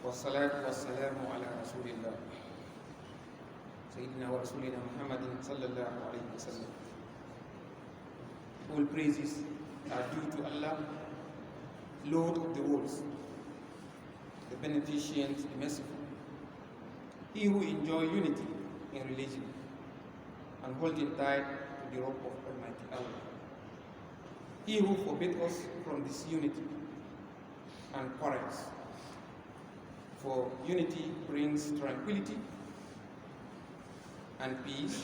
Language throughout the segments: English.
والصلاة والسلام على رسول الله سيدنا ورسولنا محمد صلى الله عليه وسلم. All praises are due to Allah, Lord of the worlds, the beneficent, the merciful, He who enjoys unity in religion and holding tight to the rope of Almighty Allah, He who forbid us from disunity and quarrels. For unity brings tranquility and peace,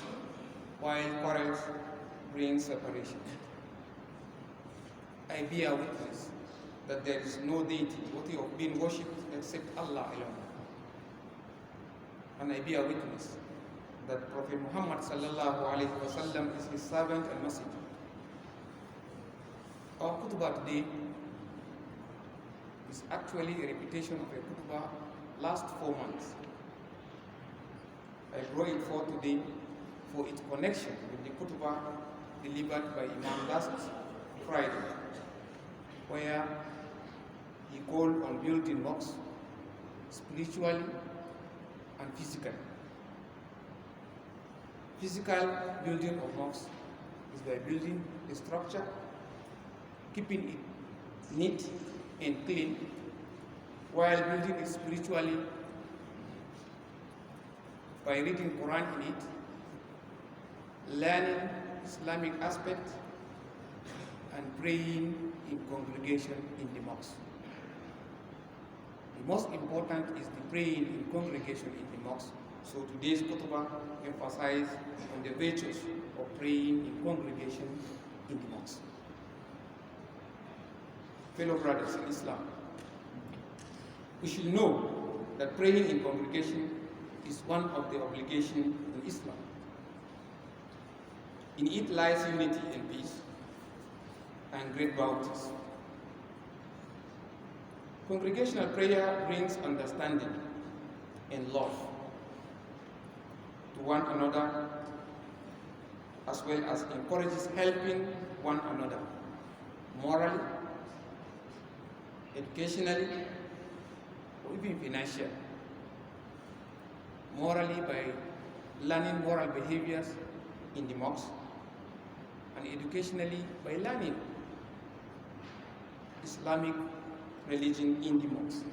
while quarrels bring separation. I bear witness that there is no deity worthy of being worshipped except Allah alone. And I bear witness that Prophet Muhammad sallallahu alaihi wasallam is his servant and messenger. Our Kuthba today is actually a repetition of a Kuthba last 4 months. I brought it for today for its connection with the Kuthba delivered by Imam last Friday, where he called on building mosques spiritually and physically. Physical building of mosques is by building a structure, keeping it neat and clean, while building it spiritually by reading Quran in it, learning Islamic aspects, and praying in congregation in the mosque. The most important is the praying in congregation in the mosque. So today's Kuthba emphasizes on the virtues of praying in congregation in the mosque. Fellow brothers in Islam, we should know that praying in congregation is one of the obligations in Islam. In it lies unity and peace and great bounties. Congregational prayer brings understanding and love to one another, as well as encourages helping one another morally, educationally, or even financially. Morally by learning moral behaviors in the mosque, and educationally by learning Islamic religion in the mosque,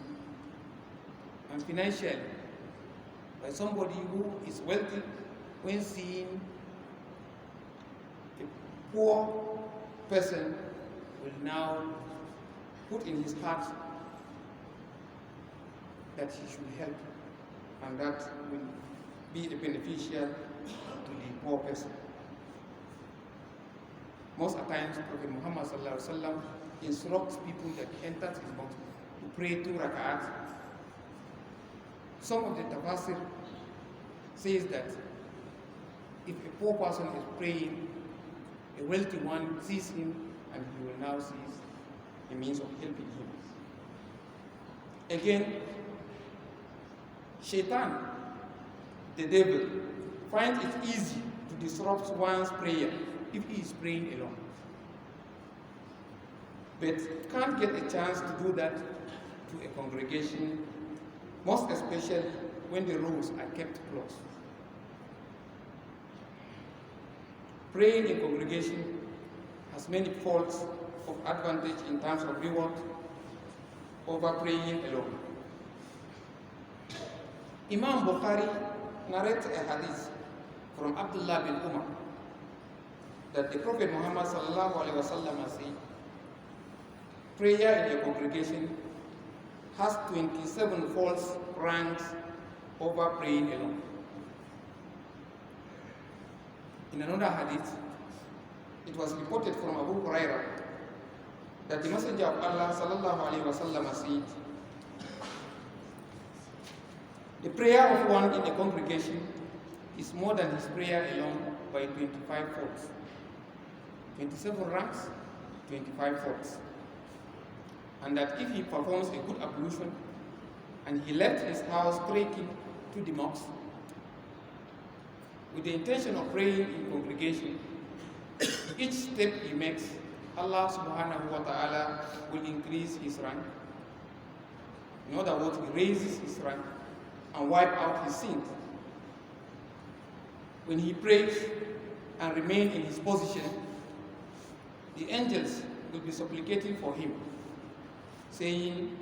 and financially by somebody who is wealthy, when seeing a poor person, will now put in his heart that he should help, and that will be beneficial to the poor person. Most of the times, Prophet Muhammad sallallahu alaihi wasallam instructs people that enter his mosque to pray 2 rak'at. Some of the tafsir says that if a poor person is praying, a wealthy one sees him and he will now seize a means of helping him. Again, Shaitan, the devil, finds it easy to disrupt one's prayer if he is praying alone, but can't get a chance to do that to a congregation, most especially when the rules are kept close. Praying in congregation has many faults of advantage in terms of reward over praying alone. Imam Bukhari narrates a hadith from Abdullah bin Umar that the Prophet Muhammad sallallahu alaihi wasallam said, prayer in a congregation has 27 false ranks over praying alone. In another hadith, it was reported from Abu Hurairah that the Messenger of Allah sallallahu alaihi wasallam said, the prayer of one in a congregation is more than his prayer alone by 25 folds. 27 ranks, 25 folds. And that if he performs a good ablution and he left his house trekking to the mosque with the intention of praying in congregation, each step he makes, Allah subhanahu wa ta'ala will increase his rank In other words, he raises his rank and wipe out his sins. When he prays and remains in his position, the angels will be supplicating for him, saying,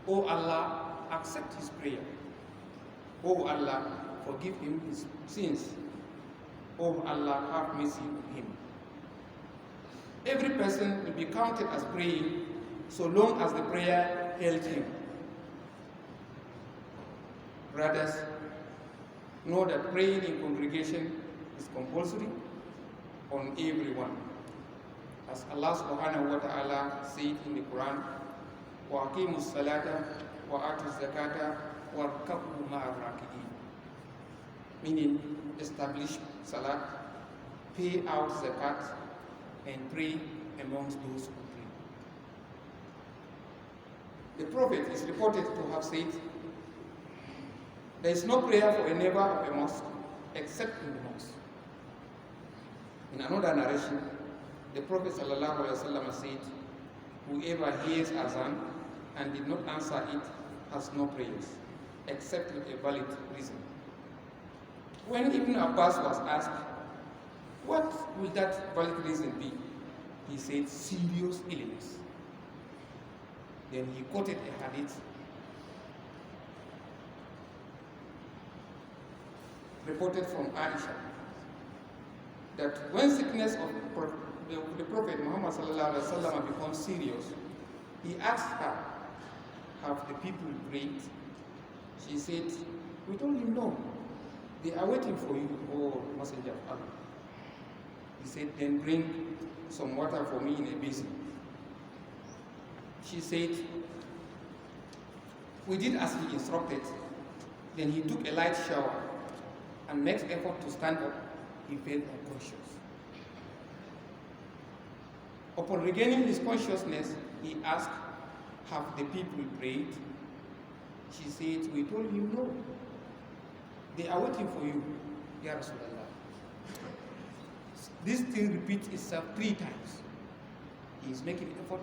"O Allah, accept his prayer. O Allah, forgive him his sins. O Allah, have mercy on him." Every person will be counted as praying so long as the prayer helped him. Brothers, know that praying in congregation is compulsory on everyone. As Allah subhanahu wa ta'ala said in the Quran, وَأَقِيمُوا الصَّلَاةَ وَآتُوا الزَّكَاةَ وَارْكَعُوا مَعَ الرَّاكِعِينَ. Meaning, establish salat, pay out zakat, and pray amongst those who pray. The Prophet is reported to have said, "There is no prayer for a neighbor of a mosque except in the mosque." In another narration, the Prophet ﷺ said, "Whoever hears azan and did not answer it has no prayers, except with a valid reason." When Ibn Abbas was asked, "What will that valid reason be?" he said, "Serious illness." Then he quoted a hadith reported from Aisha that when sickness of the Prophet Muhammad ﷺ becomes serious, he asked her, "Have the people prayed?" She said, "We told him no. They are waiting for you, O Messenger of Allah." He said, "Then bring some water for me in a basin." She said, "We did as he instructed." Then he took a light shower and next effort to stand up, he fell unconscious. Upon regaining his consciousness, he asked, "Have the people prayed?" She said, "We told him no. They are waiting for you, Ya Rasulallah." This thing repeats itself 3 times. He is making effort,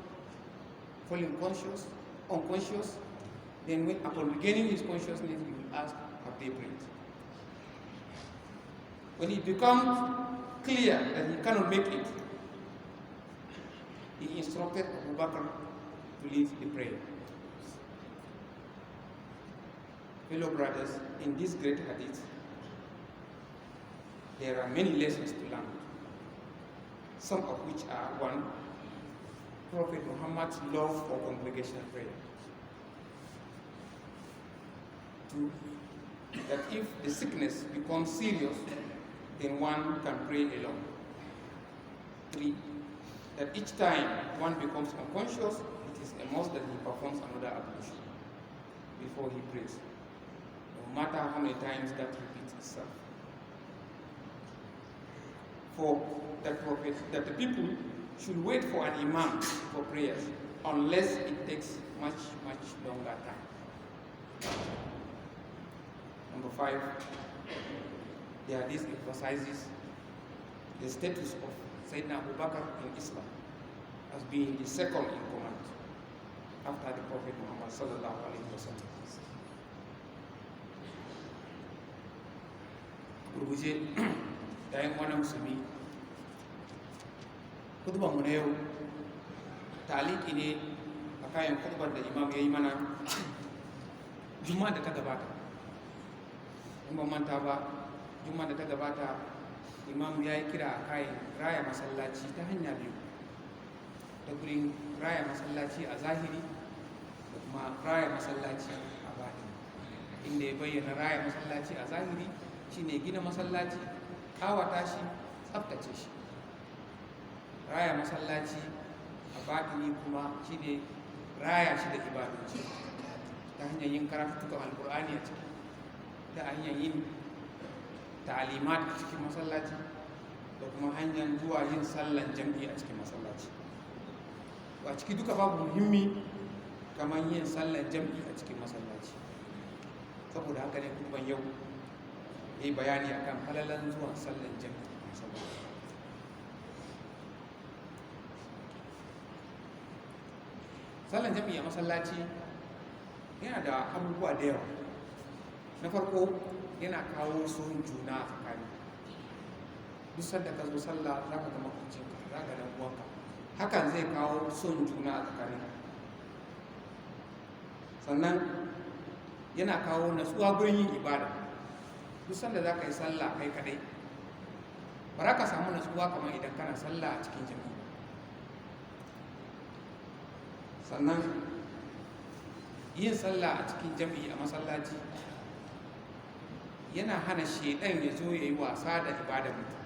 falling unconscious. Then upon regaining his consciousness, he will ask, "Have they prayed?" When it becomes clear that he cannot make it, he instructed Abu Bakr to lead the prayer. Fellow brothers, in this great hadith, there are many lessons to learn, some of which are: 1, Prophet Muhammad's love for congregational prayer. 2, that if the sickness becomes serious, then one can pray alone. 3, that each time one becomes unconscious, it is a must that he performs another ablution before he prays, no matter how many times that repeats itself. 4, that the people should wait for an imam for prayers unless it takes much longer time. Number 5, the hadith emphasizes the status of Sayyidina Abu Bakr in Islam as being the second in command after the Prophet Muhammad sallallahu alaihi wasallam. Gurguje yayin wani musulmi, khutban mu na yau taliki ne a kayan khutbar da imam ya yi mana juma'a da ta gabata. In ban manta ba, juma'a da ta gabata imam ya yi kira a kayan raya masallaci ta hanya biyu, ta gurin raya masallaci a zahiri da kuma raya masallaci a baɗini. Inda ya bayyana raya masallaci a zahiri shine gina masallaci, kawata shi, tsaftace shi. Raya masallaci a baɗini kuma shine raya shi da ibadoci ta hanyar yin karatuttukan alkur'ani a ciki, ta hanyar yin ta'alimat a cikin masallaci, da kuma hanyar zuwa yin sallan jam'i a cikin masallaci. A ciki duka babu muhimmi kamar yin sallan jam'i a cikin masallaci. Saboda haka ne kurban yau ya yi bayani akan falalan zuwan sallan jam'i a masallaci. Sallan jam'i a masallaci yana da abubuwa da yawa. Na farko yana kawo son juna a tsakani. Duk sanda ka zo sallah za ka ga makwabcinka, za ka ga dan uwanka, hakan zai kawo son juna a tsakani. Sannan yana kawo natsuwa gurin yin ibada. Duk sanda za ka yi sallah kai kadai, ba za ka samu natsuwa kamar idan kana sallah a cikin jami'i. Sannan yin sallah a cikin jami'i a masallaci yana hana shedan ya zo ya yi wasa da ibadar mutum.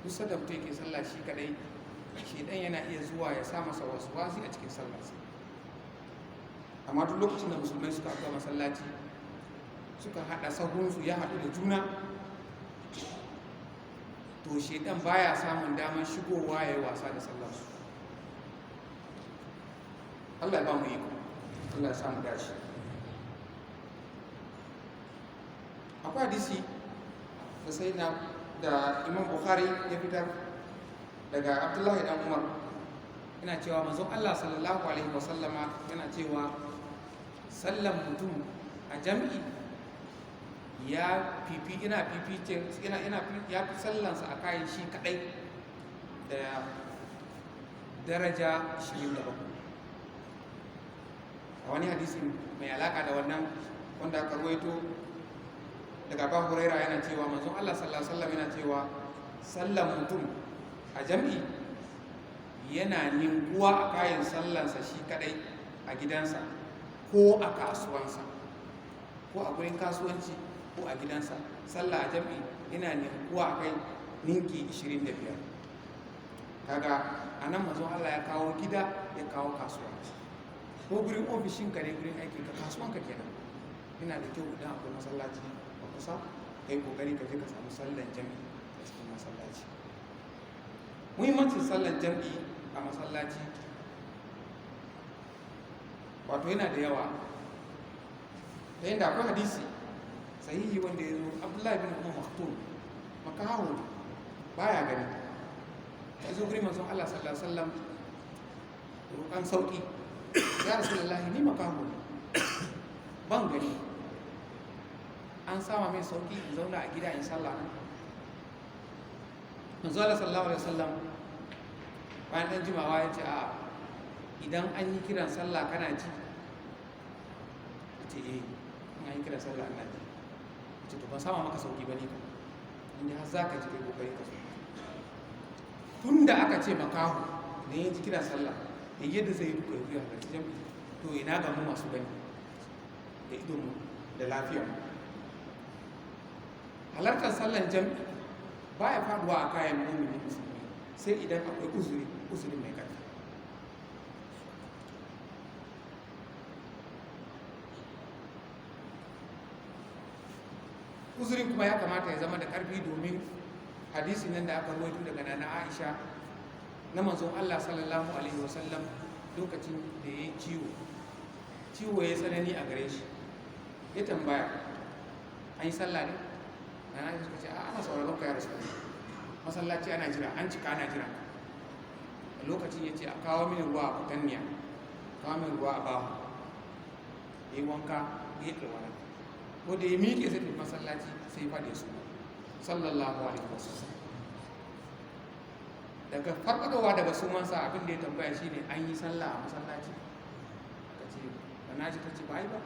Duk sanda mutum yake sallah shi kadai, shedan yana iya zuwa ya sa masa wasu wasi a cikin sallarsa. Amma duk lokacin da musulmai suka haɗu a masallaci, suka haɗa sahunsu ya haɗu da juna, to shedan baya samun damar shigowa ya yi wasa da sallarsu. Allah ya ba mu iko, Allah ya samu dace. Akwai hadisi da sai da Imam Bukhari ya fitar daga Abdullahi dan Umar, yana cewa manzon Allah sallallahu alaihi wasallama yana cewa sallan mutum a jam'i ya fi sallansa a kayan shi kadai da daraja 27. A wani hadisi mai alaka da wannan wanda aka ruwaito daga Abu Huraira yana cewa manzon Allah sallallahu alaihi wasallam yana cewa sallan mutum a jam'i yana ninkuwa a kayan sallansa shi kadai a gidansa ko a kasuwansa, ko a gurin kasuwanci ko a gidansa. Sallah a jam'i yana ninkuwa a kai ninki 25. Kaga a nan manzon Allah ya kawo gida, ya kawo kasuwa, ko gurin ofishinka ne, gurin aikinka, kasuwanka kenan. Yana da kyau idan akwai masallaci a kusa, kai kokari ka je ka samu sallan jam'i a cikin masallaci. Muhimmancin sallan jam'i a masallaci wato yana da yawa, ta yadda akwai hadisi sahihi wanda ya zo Abdullahi bin Umar Maktum, makaho baya gani, ya zo gurin manzon Allah sallallahu alaihi wasallam roƙan sauƙi. Ya Rasulullahi, ni makaho ban gani, an sama mai sauƙi in zauna a gida in sallah. Manzon Allah sallallahu alaihi wasallam bayan ɗan jimawa ya ce, a idan an yi kiran sallah kana ji? Ya ce in an yi kiran sallah ana ji. Ya ce to ban sama maka sauƙi ba ne ka, inda har za ka ji kai kokari ka so. Tun da aka ce makaho idan ya ji kiran sallah da yadda zai yi duka ya zuwa halarci jami'i, to ina ga mu masu gani da idonmu da lafiyarmu. Halartar sallan jami'i ba ya faduwa a kayan mumini musulmi sai idan akwai uzuri mai ƙarfi. Uzurin kuma ya kamata ya zama da ƙarfi, domin hadisi nan da aka rawaito daga nana Aisha na manzon Allah sallallahu alaihi wasallam, lokacin da ya yi ciwo ya tsanani a gare shi, ya tambaya an yi sallah ne? Nana Aisha suka ce ana sauraron ka ya rasu, masallaci ana jira, an cika ana jira. A lokacin ya ce a kawo mini ruwa a kutanniya, kawo mini ruwa a bahu, ya yi wanka, ya yi alwala. Ko da ya miƙe zai tafi masallaci sai faɗi su sallallahu alaihi wasallam. Daga farfadowa daga sumansa, abin da ya tambaya shine an yi sallah a masallaci. Ka ce ba na ji, ta ce ba yi ba,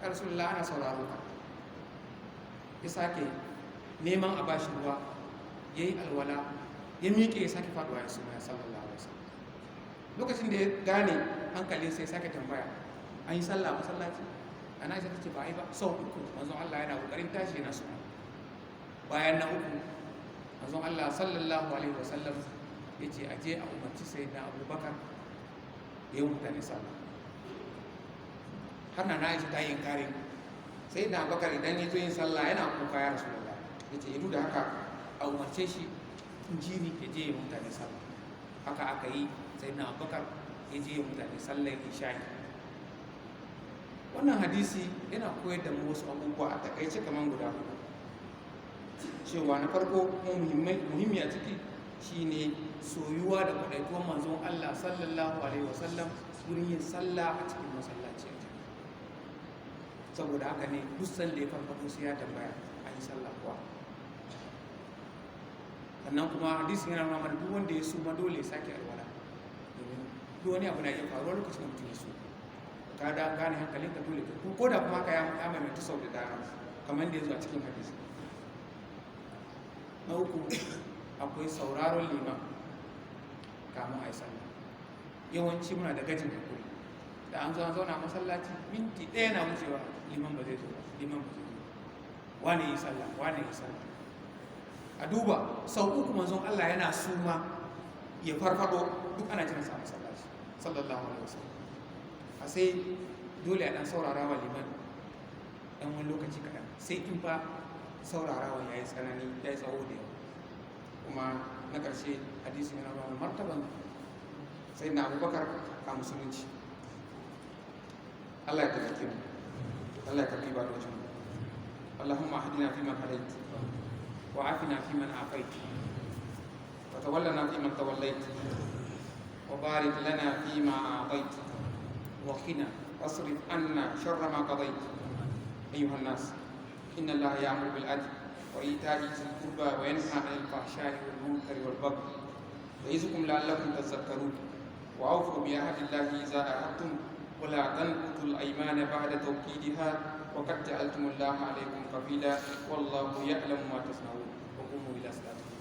ya Rasulullah ana sauraro ka. Ya sake neman a bashi ruwa, ya yi alwala, ya miƙe ya sake faɗuwa ya suma sallallahu alaihi wasallam. Lokacin da ya gane hankalin sai sake tambaya an yi sallah a masallaci. Ana ta ce ba yi ba, sau uku manzon Allah yana kokarin tashi yana suma. Bayan na uku manzon Allah sallallahu alaihi wasallam ya ce aje a umarci sayyidina Abubakar ya yi mutane sallah. Har na Aisha ta yi inkarin sayyidina Abubakar idan ya zo yin sallah yana kuka, ya Rasulullah. Ya ce idu da haka a umarce shi in ji ni ya je ya mutane sallah. Haka aka yi, sayyidina Abubakar ya je ya mutane sallar isha'i. Wannan hadisi yana koyar da mu wasu abubuwa a takaice kamar guda hudu. Cewa na farko muhimmi a ciki shine soyuwa da kwaɗaituwar manzon Allah sallallahu alaihi wasallam wurin yin sallah a cikin masallaci. saboda haka ne duk sanda ya farfaɗo sai ya tambaya an yi sallah kuwa. Sannan kuma hadisin yana nuna mana duk wanda ya suma dole ya sake alwala, domin duk wani abu na iya faruwa lokacin da mutum ya suma, ka da gane hankalinka dole ka ko da kuma ka ya maimaita sau da dama kamar da ya zo a cikin hadisi. Na uku akwai sauraron liman kamun a yi sallah. Yawanci muna da gajin hakuri, da an zo an zauna masallaci minti ɗaya na wucewa liman ba zai zo ba, liman ba zai zo, wane yi sallah, wane yi sallah. A duba sau uku manzon Allah yana suma ya farfado duk ana jin sa masallaci sallallahu alaihi wasallam. A sai dole a dan saurara wa liman dan wani lokaci kaɗan, sai in fa saurarawa ya yi tsanani, ya yi tsawo da yawa. Kuma na ƙarshe hadisi yana ba martaban sai na Abubakar a musulunci. Allah ya tabbake mu, Allah ya karbi ibadojin mu. Allahumma hadina fi man hadait wa afina fi man afait wa tawallana fi man tawallait wa barik lana fi ma a'tait wa qina wasrif anna sharra ma qadait. Ayuha an-nas, inna Allaha ya'muru bil 'adli wa ita'i dhil qurba wa yanha 'anil fahsha'i wal munkari wal baghi ya'izukum la'allakum tadhakkarun. wa awfu bi 'ahdi Allahi idza 'ahadtum wa la tanqudul aymana ba'da tawkidiha wa qad ja'altum Allaha 'alaykum kafila wallahu ya'lamu ma tasna'un. wa qumu ila salatikum.